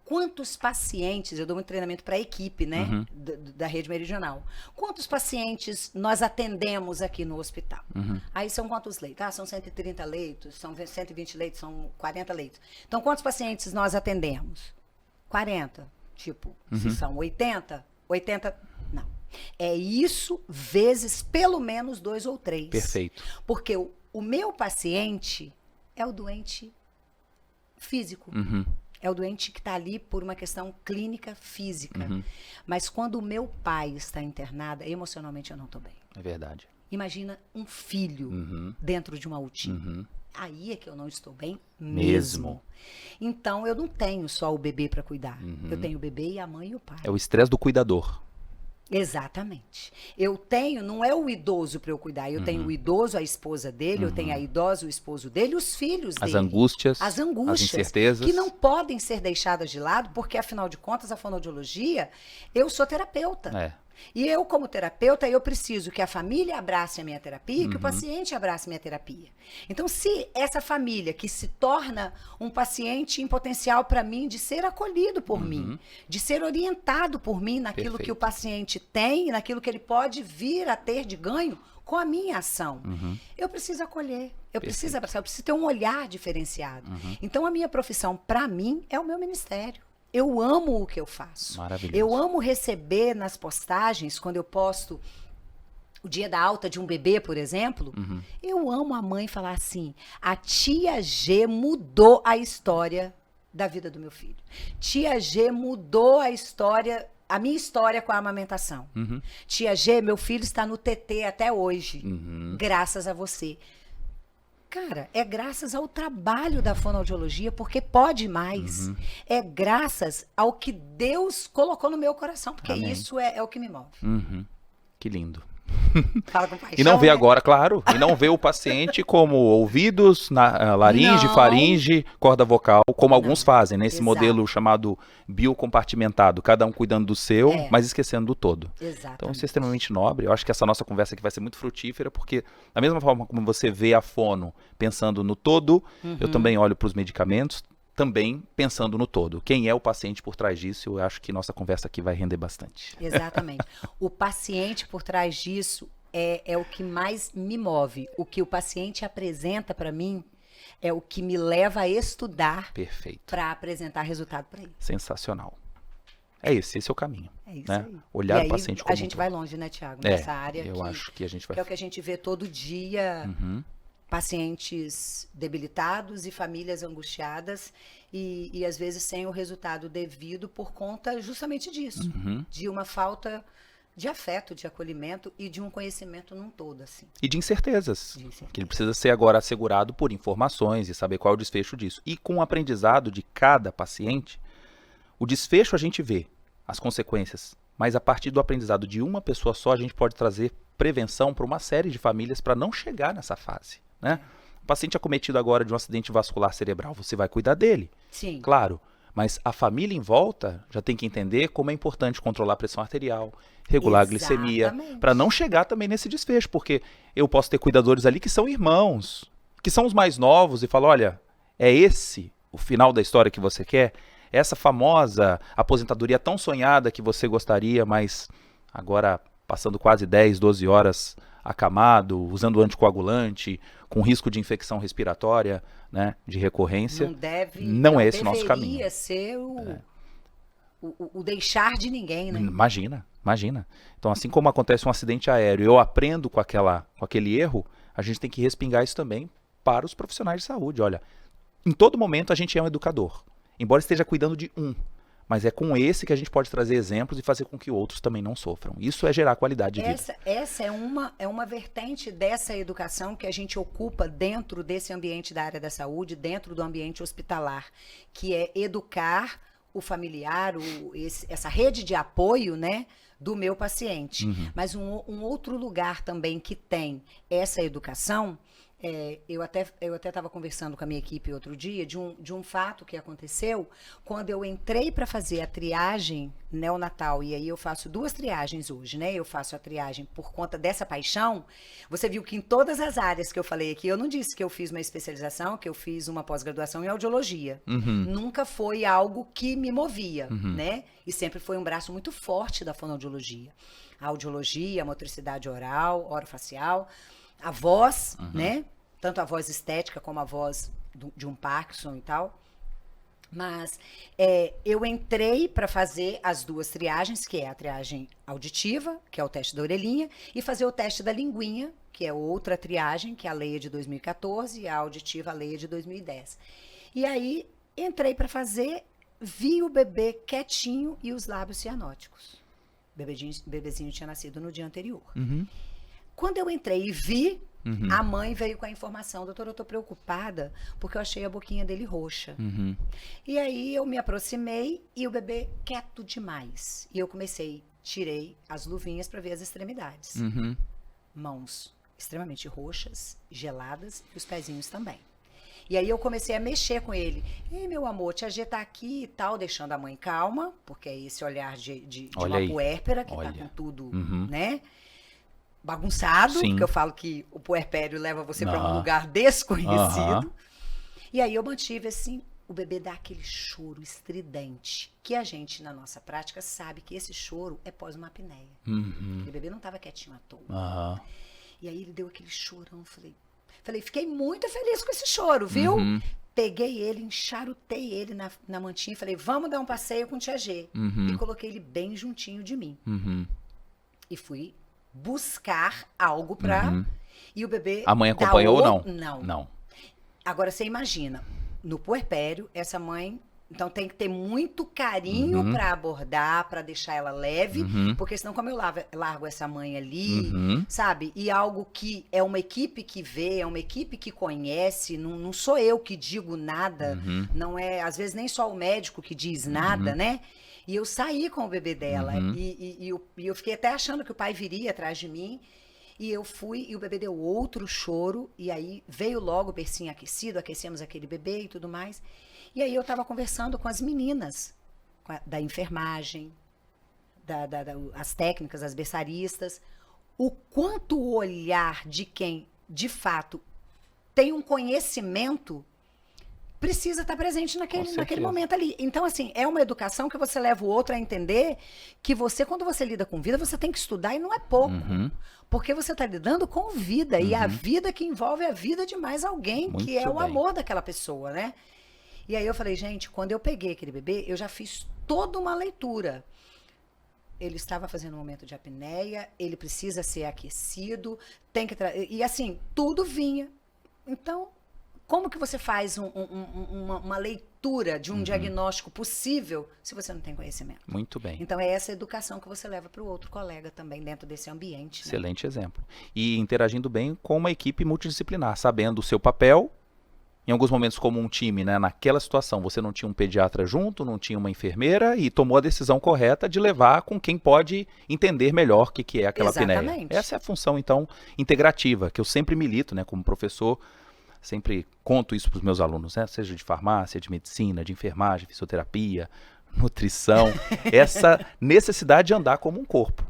quantos pacientes, eu dou muito treinamento para a equipe, né, da rede meridional. Quantos pacientes nós atendemos aqui no hospital? Aí são quantos leitos? Ah, são 130 leitos, são 120 leitos, são 40 leitos. Então, quantos pacientes nós atendemos? 40. Tipo, se são 80, 80, não. É isso vezes pelo menos 2 ou 3. Perfeito. Porque o meu paciente é o doente físico. É o doente que está ali por uma questão clínica física. Mas quando o meu pai está internado, emocionalmente eu não estou bem. É verdade. Imagina um filho dentro de uma UTI. Aí é que eu não estou bem mesmo. Então, eu não tenho só o bebê para cuidar. Eu tenho o bebê e a mãe e o pai. É o estresse do cuidador. Exatamente. Eu tenho, não é o idoso para eu cuidar, eu tenho o idoso, a esposa dele, eu tenho a idosa, o esposo dele, os filhos dele. As angústias, as incertezas. que não podem ser deixadas de lado, porque afinal de contas, a fonoaudiologia, eu sou terapeuta. É. E eu, como terapeuta, eu preciso que a família abrace a minha terapia e que o paciente abrace a minha terapia. Então, se essa família que se torna um paciente em potencial para mim de ser acolhido por mim, de ser orientado por mim naquilo que o paciente tem, naquilo que ele pode vir a ter de ganho com a minha ação, eu preciso acolher, eu preciso abraçar, eu preciso ter um olhar diferenciado. Então, a minha profissão, para mim, é o meu ministério. Eu amo o que eu faço. Maravilhoso. Eu amo receber nas postagens, quando eu posto o dia da alta de um bebê, por exemplo, eu amo a mãe falar assim, a tia G mudou a história da vida do meu filho. Tia G mudou a minha história com a amamentação. Tia G, meu filho está no TT até hoje, graças a você. Cara, é graças ao trabalho da fonoaudiologia, porque pode mais. É graças ao que Deus colocou no meu coração, porque Amém. Isso é o que me move. Que lindo. Fala com paixão, E não vê né? agora, claro, e não vê o paciente como ouvidos, laringe, Não. faringe, corda vocal, como alguns fazem, nesse Exato. modelo chamado biocompartimentado, cada um cuidando do seu, mas esquecendo do todo. Exatamente. Então isso é extremamente nobre. Eu acho que essa nossa conversa aqui vai ser muito frutífera, porque da mesma forma como você vê a fono pensando no todo, eu também olho para os medicamentos, também pensando no todo. Quem é o paciente por trás disso? Eu acho que nossa conversa aqui vai render bastante. Exatamente. O paciente por trás disso é o que mais me move. O que o paciente apresenta para mim é o que me leva a estudar Perfeito. para apresentar resultado para ele. Sensacional. É esse é o caminho. É isso né? aí. Olhar E o paciente como a gente vai longe, né, Tiago? Nessa área eu acho que a gente vai... que é o que a gente vê todo dia, pacientes debilitados e famílias angustiadas e às vezes sem o resultado devido por conta justamente disso, de uma falta de afeto, de acolhimento e de um conhecimento num todo, assim. E de incertezas, que ele precisa ser agora assegurado por informações e saber qual é o desfecho disso. E com o aprendizado de cada paciente, o desfecho a gente vê, as consequências, mas a partir do aprendizado de uma pessoa só, a gente pode trazer prevenção para uma série de famílias para não chegar nessa fase, né? O paciente acometido agora de um acidente vascular cerebral, você vai cuidar dele. Sim. Claro, mas a família em volta já tem que entender como é importante controlar a pressão arterial, regular a glicemia, para não chegar também nesse desfecho, porque eu posso ter cuidadores ali que são irmãos, que são os mais novos e falam, olha, é esse o final da história que você quer? Essa famosa aposentadoria tão sonhada que você gostaria, mas agora passando quase 10, 12 horas acamado, usando anticoagulante, com risco de infecção respiratória, né, de recorrência. Não é esse o nosso caminho. Deveria ser o deixar de ninguém, né? Imagina. Então, assim como acontece um acidente aéreo, eu aprendo com aquele erro, a gente tem que respingar isso também para os profissionais de saúde. Olha, em todo momento a gente é um educador, embora esteja cuidando de um. Mas é com esse que a gente pode trazer exemplos e fazer com que outros também não sofram. Isso é gerar qualidade de vida. Essa é uma vertente dessa educação que a gente ocupa dentro desse ambiente da área da saúde, dentro do ambiente hospitalar, que é educar o familiar, essa rede de apoio, né, do meu paciente. Mas um outro lugar também que tem essa educação Eu até estava conversando com a minha equipe outro dia de um fato que aconteceu quando eu entrei para fazer a triagem neonatal, e aí eu faço 2 triagens hoje, né? Eu faço a triagem por conta dessa paixão. Você viu que em todas as áreas que eu falei aqui, eu não disse que eu fiz uma especialização, que eu fiz uma pós-graduação em audiologia. Nunca foi algo que me movia, né? E sempre foi um braço muito forte da fonoaudiologia. A audiologia, a motricidade oral, orofacial, a voz, né? Tanto a voz estética como a voz de um Parkinson e tal. Mas eu entrei para fazer as 2 triagens, que é a triagem auditiva, que é o teste da orelhinha, e fazer o teste da linguinha, que é outra triagem, que é a Leia de 2014, e a auditiva, a Leia de 2010. E aí, entrei para fazer, vi o bebê quietinho e os lábios cianóticos. O bebezinho tinha nascido no dia anterior. Quando eu entrei e vi, a mãe veio com a informação: doutora, eu tô preocupada porque eu achei a boquinha dele roxa. E aí eu me aproximei e o bebê quieto demais. E eu tirei as luvinhas para ver as extremidades. Mãos extremamente roxas, geladas, e os pezinhos também. E aí eu comecei a mexer com ele. Ei, meu amor, tia G tá aqui e tal, deixando a mãe calma, porque é esse olhar de uma puérpera que tá com tudo, né? Bagunçado, porque eu falo que o puerpério leva você para um lugar desconhecido. E aí eu mantive assim, o bebê dá aquele choro estridente, que a gente, na nossa prática, sabe que esse choro é pós uma apneia. O bebê não estava quietinho à toa. E aí ele deu aquele chorão, falei, fiquei muito feliz com esse choro, viu? Peguei ele, encharutei ele na mantinha e falei, vamos dar um passeio com tia G. E coloquei ele bem juntinho de mim. E fui buscar algo pra... E o bebê... A mãe acompanhou ou não? Não. Agora, você imagina, no puerpério, essa mãe... Então, tem que ter muito carinho pra abordar, pra deixar ela leve, porque senão, como eu largo essa mãe ali, sabe? E algo que é uma equipe que vê, é uma equipe que conhece, não sou eu que digo nada, não é, às vezes, nem só o médico que diz nada, né? E eu saí com o bebê dela. E eu fiquei até achando que o pai viria atrás de mim. E eu fui, e o bebê deu outro choro. E aí veio logo o bercinho aquecido, aquecemos aquele bebê e tudo mais. E aí eu estava conversando com as meninas da enfermagem, as técnicas, as berçaristas. O quanto o olhar de quem, de fato, tem um conhecimento... precisa estar presente naquele momento ali. Então, assim, é uma educação que você leva o outro a entender que você, quando você lida com vida, você tem que estudar e não é pouco. Porque você está lidando com vida. E a vida que envolve a vida de mais alguém, que é o amor daquela pessoa, né? E aí eu falei, gente, quando eu peguei aquele bebê, eu já fiz toda uma leitura. Ele estava fazendo um momento de apneia, ele precisa ser aquecido, tem que... E assim, tudo vinha. Então... Como que você faz uma leitura de um diagnóstico possível se você não tem conhecimento? Muito bem. Então, é essa educação que você leva para o outro colega também dentro desse ambiente. Excelente, né? Exemplo. E interagindo bem com uma equipe multidisciplinar, sabendo o seu papel, em alguns momentos como um time, né? Naquela situação, você não tinha um pediatra junto, não tinha uma enfermeira e tomou a decisão correta de levar com quem pode entender melhor o que é aquela apneia. Essa é a função, então, integrativa, que eu sempre milito, né? Como professor, sempre conto isso para os meus alunos, né? Seja de farmácia, de medicina, de enfermagem, fisioterapia, nutrição, essa necessidade de andar como um corpo.